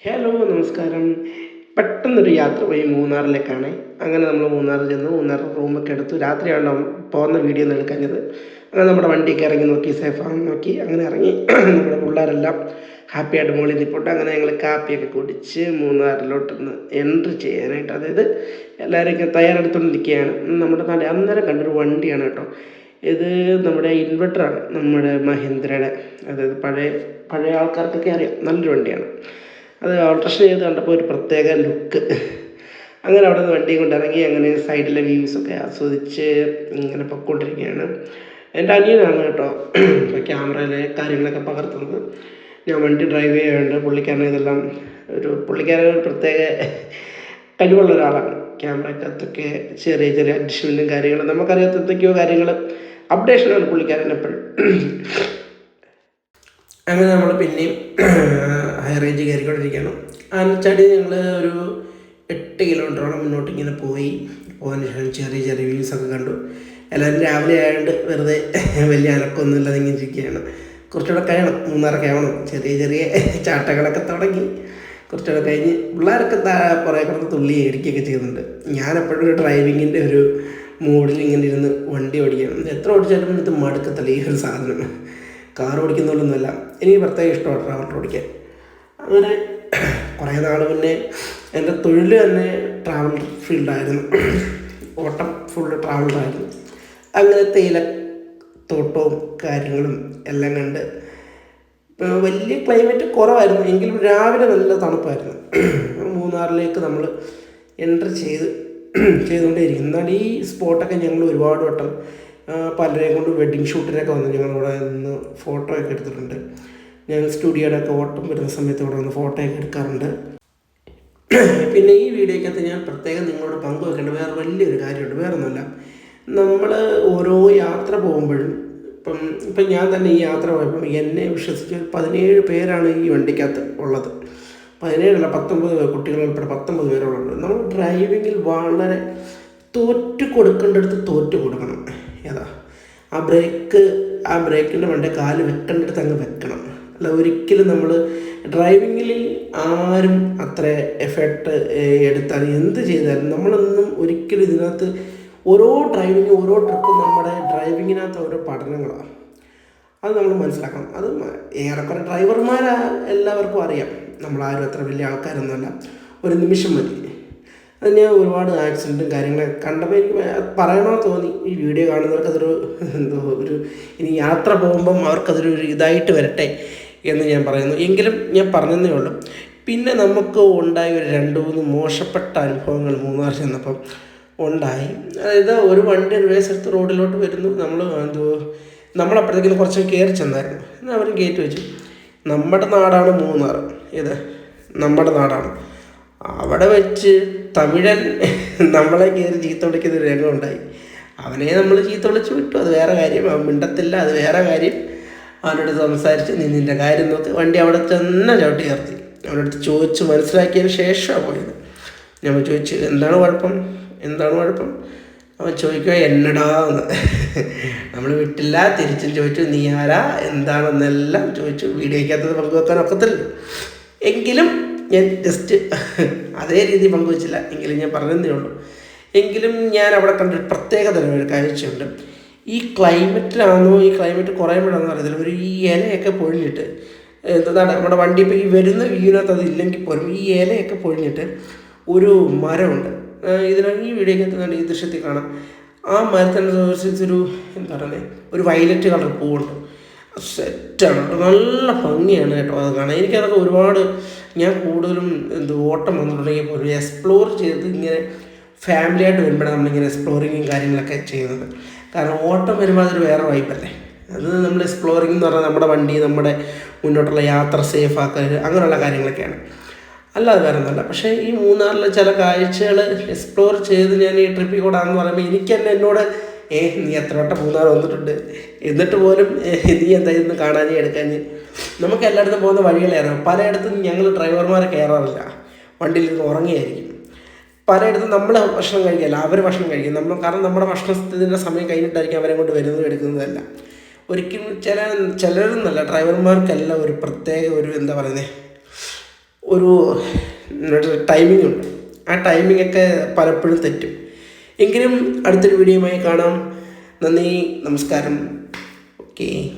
Hello നമസ്കാരം. പെട്ടെന്നൊരു യാത്ര പോയി മൂന്നാറിലേക്കാണ്. അങ്ങനെ നമ്മൾ മൂന്നാറിൽ ചെന്നു. മൂന്നാറിൽ റൂമൊക്കെ എടുത്തു. രാത്രിയാണ് പോകുന്ന വീഡിയോ ഒന്നും എടുക്കഞ്ഞത്. അങ്ങനെ നമ്മുടെ വണ്ടിയൊക്കെ ഇറങ്ങി നോക്കി, സേഫാണെന്ന് നോക്കി. അങ്ങനെ ഇറങ്ങി. നമ്മുടെ പിള്ളേരെല്ലാം ഹാപ്പിയായിട്ട് മുകളിൽ നിൽപ്പുണ്ട്. അങ്ങനെ ഞങ്ങൾ കാപ്പിയൊക്കെ കുടിച്ച് മൂന്നാറിലോട്ടൊന്ന് എൻട്രി ചെയ്യാനായിട്ട്, അതായത് എല്ലാവരും തയ്യാറെടുത്തുകൊണ്ടിരിക്കുകയാണ്. നമ്മുടെ നാട്ടിൽ അന്നേരം കണ്ടൊരു വണ്ടിയാണ് കേട്ടോ ഇത്. നമ്മുടെ ഇൻവെർട്ടറാണ്, നമ്മുടെ മഹീന്ദ്രയുടെ. അതായത് പഴയ പഴയ ആൾക്കാർക്കൊക്കെ അറിയാം, നല്ലൊരു വണ്ടിയാണ് അത്. ഓൾട്രേഷൻ ചെയ്ത് കണ്ടപ്പോൾ ഒരു പ്രത്യേക ലുക്ക്. അങ്ങനെ അവിടെ നിന്ന് വണ്ടിയും കൊണ്ടിറങ്ങി. അങ്ങനെ സൈഡിലെ വ്യൂസൊക്കെ ആസ്വദിച്ച് ഇങ്ങനെ പൊയ്ക്കൊണ്ടിരിക്കുകയാണ്. എൻ്റെ അനിയനാണ് കേട്ടോ ഇപ്പോൾ ക്യാമറയിലെ കാര്യങ്ങളൊക്കെ പകർത്തുന്നത്. ഞാൻ വണ്ടി ഡ്രൈവ് ചെയ്യാറുണ്ട്. പുള്ളിക്കാരനെ ഇതെല്ലാം പുള്ളിക്കാരൻ ഒരു പ്രത്യേക കഴിവുള്ള ഒരാളാണ്. ക്യാമറക്കകത്തൊക്കെ ചെറിയ ചെറിയ അഡീഷണലും കാര്യങ്ങളും നമുക്കറിയാത്ത എന്തൊക്കെയോ കാര്യങ്ങൾ അപ്ഡേഷനാണ് പുള്ളിക്കാരൻ എപ്പോഴും. അങ്ങനെ നമ്മൾ പിന്നെയും ഹൈ റേഞ്ച് കയറിക്കൊണ്ടിരിക്കുകയാണ്. ആനച്ചാടി ഞങ്ങൾ ഒരു 8 കിലോമീറ്ററോളം മുന്നോട്ട് ഇങ്ങനെ പോയതിന് ശേഷം ചെറിയ ചെറിയ വ്യൂസൊക്കെ കണ്ടു. എല്ലാവരും രാവിലെ ആയതുകൊണ്ട് വെറുതെ വലിയ അനക്കൊന്നും ഇല്ലാതെ ഇങ്ങനെ ഇരിക്കുകയാണ്. കുറച്ചുകൂടെ കഴിയണം, മൂന്നാറൊക്കെ ആവണം. ചെറിയ ചെറിയ ചാട്ടകളൊക്കെ തുടങ്ങി. കുറച്ചുകൂടെ കഴിഞ്ഞ് പിള്ളേരൊക്കെ കുറേ കിടന്ന് തുള്ളി ഇടിക്കുകയൊക്കെ ചെയ്യുന്നുണ്ട്. ഞാനെപ്പോഴും ഒരു ഡ്രൈവിങ്ങിൻ്റെ ഒരു മൂഡിൽ ഇങ്ങനെ ഇരുന്ന് വണ്ടി ഓടിക്കണം. എത്ര ഓടിച്ചാലും ഇത് മടുക്കത്തില്ല ഈ ഒരു സാധനം. കാർ ഓടിക്കുന്നതൊന്നുമല്ല, എനിക്ക് പ്രത്യേക ഇഷ്ടമാണ് ട്രാവലർ ഓടിക്കാൻ. അങ്ങനെ കുറേ നാൾ മുന്നേ എൻ്റെ തൊഴിൽ തന്നെ ട്രാവൽ ഫീൽഡായിരുന്നു. ഓട്ടം ഫുള്ള് ട്രാവലറായിരുന്നു. അങ്ങനെ തേയിലത്തോട്ടവും കാര്യങ്ങളും എല്ലാം കണ്ട് വലിയ ക്ലൈമറ്റ് കുറവായിരുന്നു, എങ്കിലും രാവിലെ നല്ല തണുപ്പായിരുന്നു. മൂന്നാറിലേക്ക് നമ്മൾ എൻട്രി ചെയ്തുകൊണ്ടേയിരിക്കും. എന്നാൽ ഈ സ്പോട്ടൊക്കെ ഞങ്ങൾ ഒരുപാട് വട്ടം പലരെയും കൊണ്ട് വെഡ്ഡിങ് ഷൂട്ടിനൊക്കെ വന്ന് ഞങ്ങളിവിടെ നിന്ന് ഫോട്ടോ ഒക്കെ എടുത്തിട്ടുണ്ട്. ഞങ്ങൾ സ്റ്റുഡിയോയുടെ ഒക്കെ ഓട്ടം വരുന്ന സമയത്ത് ഇവിടെ വന്ന് ഫോട്ടോയൊക്കെ എടുക്കാറുണ്ട്. പിന്നെ ഈ വീഡിയോക്കകത്ത് ഞാൻ പ്രത്യേകം നിങ്ങളോട് പങ്കുവെക്കേണ്ട വേറെ വലിയൊരു കാര്യമുണ്ട്. വേറെ ഒന്നുമല്ല, നമ്മൾ ഓരോ യാത്ര പോകുമ്പോഴും ഇപ്പം ഞാൻ തന്നെ ഈ യാത്ര പോയപ്പം എന്നെ വിശ്വസിച്ച് 17 പേരാണ് ഈ വണ്ടിക്കകത്ത് ഉള്ളത്. 17 19 കുട്ടികൾ ഉൾപ്പെടെ 19 പേരുള്ളത്. നമ്മൾ ഡ്രൈവിങ്ങിൽ വളരെ തോറ്റു കൊടുക്കേണ്ടടുത്ത് തോറ്റു കൊടുക്കണം. ഏതാ ആ ബ്രേക്കിൻ്റെ വേണ്ട കാല് വെക്കേണ്ടടുത്ത് അങ്ങ് വെക്കണം. അല്ല, ഒരിക്കലും നമ്മൾ ഡ്രൈവിങ്ങിൽ ആരും അത്ര എഫേർട്ട് എടുത്താൽ എന്ത് ചെയ്താലും നമ്മളൊന്നും ഒരിക്കലും ഇതിനകത്ത് ഓരോ ട്രിപ്പും നമ്മുടെ ഡ്രൈവിങ്ങിനകത്ത് ഓരോ പഠനങ്ങളാണ്. അത് നമ്മൾ മനസ്സിലാക്കണം. അത് ഏറെക്കുറെ എല്ലാവർക്കും അറിയാം. നമ്മളാരും അത്ര വലിയ ആൾക്കാരൊന്നുമല്ല. ഒരു നിമിഷം മതി. അത് ഞാൻ ഒരുപാട് ആക്സിഡൻറ്റും കാര്യങ്ങളൊക്കെ കണ്ടപ്പോൾ എനിക്ക് പറയണമെന്ന് തോന്നി. ഈ വീഡിയോ കാണുന്നവർക്ക് അതൊരു ഇനി യാത്ര പോകുമ്പം അവർക്കതൊരു ഇതായിട്ട് വരട്ടെ എന്ന് ഞാൻ പറയുന്നു. എങ്കിലും ഞാൻ പറഞ്ഞതേ ഉള്ളൂ. പിന്നെ നമുക്ക് ഉണ്ടായ ഒരു 2-3 മോശപ്പെട്ട അനുഭവങ്ങൾ മൂന്നാർ ചെന്നപ്പം ഉണ്ടായി. അതായത് ഒരു വണ്ടി റിവേഴ്സ് എടുത്ത് റോഡിലോട്ട് വരുന്നു. നമ്മളപ്പോഴത്തേക്കും കുറച്ച് കയറി ചെന്നായിരുന്നു. എന്നാൽ അവർ ഗേറ്റ് വെച്ചു. നമ്മുടെ നാടാണ് മൂന്നാർ, നമ്മുടെ നാടാണ്. അവിടെ വെച്ച് തമിഴൻ നമ്മളെ കയറി ചീത്ത വിളിക്കുന്നൊരു രംഗം ഉണ്ടായി. അവനെ നമ്മൾ ചീത്ത വിളിച്ച് വിട്ടു, അത് വേറെ കാര്യം. അവൻ മിണ്ടത്തില്ല, അത് വേറെ കാര്യം. അവനോട് സംസാരിച്ച് നിൻ്റെ കാര്യം നോക്ക്. വണ്ടി അവിടെ തന്നെ ചവിട്ടി ചേർത്തി. അവനടുത്ത് ചോദിച്ച് മനസ്സിലാക്കിയതിന് ശേഷമാണ് പോയത്. ഞാൻ ചോദിച്ചു എന്താണ് കുഴപ്പം. അവൻ ചോദിക്കുക എന്നടാന്ന്. നമ്മൾ വിട്ടില്ല, തിരിച്ചും ചോദിച്ചു നീ ആരാ എന്താണെന്നെല്ലാം ചോദിച്ചു. വീഡിയോയ്ക്കകത്തത് പങ്കുവെക്കാൻ ഒക്കത്തില്ലല്ലോ. എങ്കിലും ഞാൻ ജസ്റ്റ് അതേ രീതി പങ്കുവച്ചില്ല, എങ്കിലും ഞാൻ പറഞ്ഞതേ ഉള്ളൂ. എങ്കിലും ഞാൻ അവിടെ കണ്ടൊരു പ്രത്യേകതരം ഒരു കാഴ്ചയുണ്ട്. ഈ ക്ലൈമറ്റ് കുറയുമ്പോഴാണെന്ന് അറിയത്തില്ല, ഈ ഇലയൊക്കെ പൊഴിഞ്ഞിട്ട് എന്താണ് നമ്മുടെ വണ്ടി ഇപ്പോൾ ഈ വരുന്ന വ്യൂവിനകത്ത് അത് ഇല്ലെങ്കിൽ പോലും ഈ ഇലയൊക്കെ പൊഴിഞ്ഞിട്ട് ഒരു മരമുണ്ട്. ഈ വീഡിയോക്കകത്ത് ഈ ദൃശ്യത്തിൽ കാണാം. ആ മരത്തിനനുസരിച്ചൊരു ഒരു വയലറ്റ് കളർ പൂവുണ്ട്. സെറ്റാണ്, നല്ല ഭംഗിയാണ് കേട്ടോ അത് കാണാൻ. എനിക്കതൊക്കെ ഒരുപാട് ഞാൻ കൂടുതലും ഓട്ടം വന്നിട്ടുണ്ടെങ്കിൽ പോലും എക്സ്പ്ലോർ ചെയ്ത് ഇങ്ങനെ ഫാമിലിയായിട്ട് വരുമ്പോഴാണ് നമ്മളിങ്ങനെ എക്സ്പ്ലോറിങ്ങും കാര്യങ്ങളൊക്കെ ചെയ്യുന്നത്. കാരണം ഓട്ടം വരുമ്പോൾ അതൊരു വേറെ വൈബല്ലേ. അത് നമ്മൾ എക്സ്പ്ലോറിംഗ് എന്ന് പറഞ്ഞാൽ നമ്മുടെ വണ്ടി, നമ്മുടെ മുന്നോട്ടുള്ള യാത്ര സേഫ് ആക്കുക, അങ്ങനെയുള്ള കാര്യങ്ങളൊക്കെയാണ്, അല്ലാതെ വേറെ ഒന്നുമല്ല. പക്ഷേ ഈ മൂന്നാറിലെ ചില കാഴ്ചകൾ എക്സ്പ്ലോർ ചെയ്ത് ഞാൻ ഈ ട്രിപ്പിൽ കൂടാന്ന് പറയുമ്പോൾ എനിക്ക് തന്നെ എന്നോട് നീ എത്ര വട്ടം മൂന്നാർ വന്നിട്ടുണ്ട്, എന്നിട്ട് പോലും നീ എന്തായിരുന്നു കാണാൻ എടുക്കാൻ. നമുക്ക് എല്ലായിടത്തും പോകുന്ന വഴികളായിരുന്നു. പലയിടത്തും ഞങ്ങൾ ഡ്രൈവർമാരെ കയറാറില്ല, വണ്ടിയിൽ നിന്ന് ഉറങ്ങിയായിരിക്കും. പലയിടത്തും നമ്മൾ ഭക്ഷണം കഴിക്കില്ല, അവർ ഭക്ഷണം കഴിക്കും. കാരണം നമ്മുടെ ഭക്ഷണത്തിൻ്റെ സമയം കഴിഞ്ഞിട്ടായിരിക്കും അവരെ കൊണ്ട് വരുന്നതും എടുക്കുന്നതല്ല. ഒരിക്കലും ചിലരെന്നല്ല, ഡ്രൈവർമാർക്കെല്ലാം ഒരു പ്രത്യേക ഒരു ടൈമിംഗ് ഉണ്ട്. ആ ടൈമിങ്ങൊക്കെ പലപ്പോഴും തെറ്റും. എങ്കിലും അടുത്തൊരു വീഡിയോയുമായി കാണാം. നന്ദി, നമസ്കാരം. ഓക്കേ.